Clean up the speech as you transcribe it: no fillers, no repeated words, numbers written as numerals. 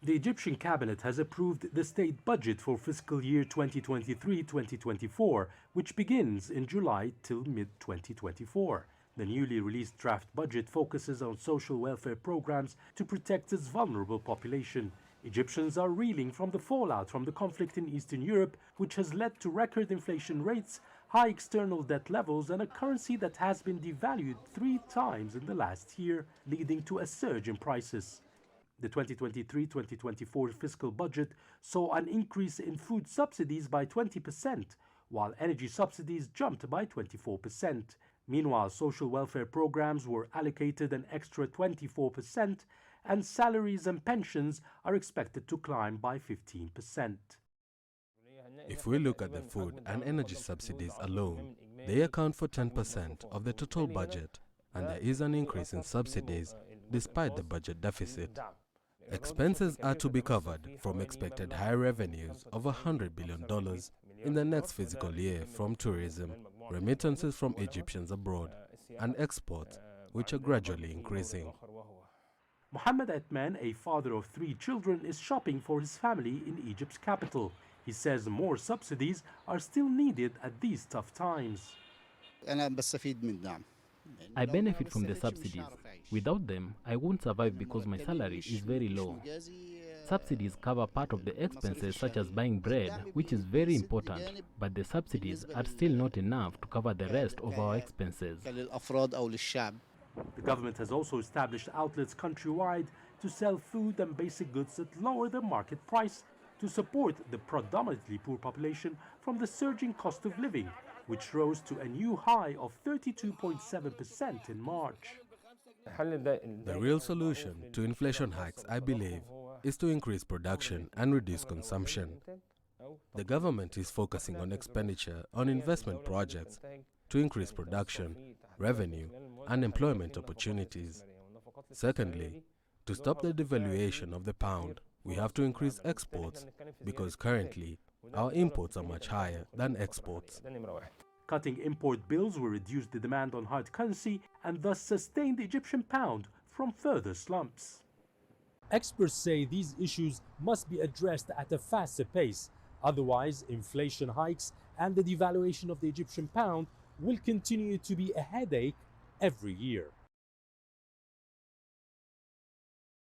The Egyptian cabinet has approved the state budget for fiscal year 2023-2024, which begins in July till mid-2024. The newly released draft budget focuses on social welfare programs to protect its vulnerable population. Egyptians are reeling from the fallout from the conflict in Eastern Europe, which has led to record inflation rates, high external debt levels, and a currency that has been devalued 3 times in the last year, leading to a surge in prices. The 2023-2024 fiscal budget saw an increase in food subsidies by 20%, while energy subsidies jumped by 24%. Meanwhile, social welfare programs were allocated an extra 24%, and salaries and pensions are expected to climb by 15%. If we look at the food and energy subsidies alone, they account for 10% of the total budget, and there is an increase in subsidies despite the budget deficit. Expenses are to be covered from expected high revenues of $100 billion in the next fiscal year from tourism, remittances from Egyptians abroad, and exports, which are gradually increasing. Mohammed Atman, a father of 3 children, is shopping for his family in Egypt's capital. He says more subsidies are still needed at these tough times. I benefit from the subsidies. Without them, I won't survive because my salary is very low. Subsidies cover part of the expenses such as buying bread, which is very important, but the subsidies are still not enough to cover the rest of our expenses. The government has also established outlets countrywide to sell food and basic goods at lower than market price to support the predominantly poor population from the surging cost of living, which rose to a new high of 32.7% in March. The real solution to inflation hikes, I believe, is to increase production and reduce consumption. The government is focusing on expenditure on investment projects to increase production, revenue, and employment opportunities. Secondly, to stop the devaluation of the pound, we have to increase exports because currently our imports are much higher than exports. Cutting import bills will reduce the demand on hard currency and thus sustain the Egyptian pound from further slumps. Experts say these issues must be addressed at a faster pace. Otherwise, inflation hikes and the devaluation of the Egyptian pound will continue to be a headache every year.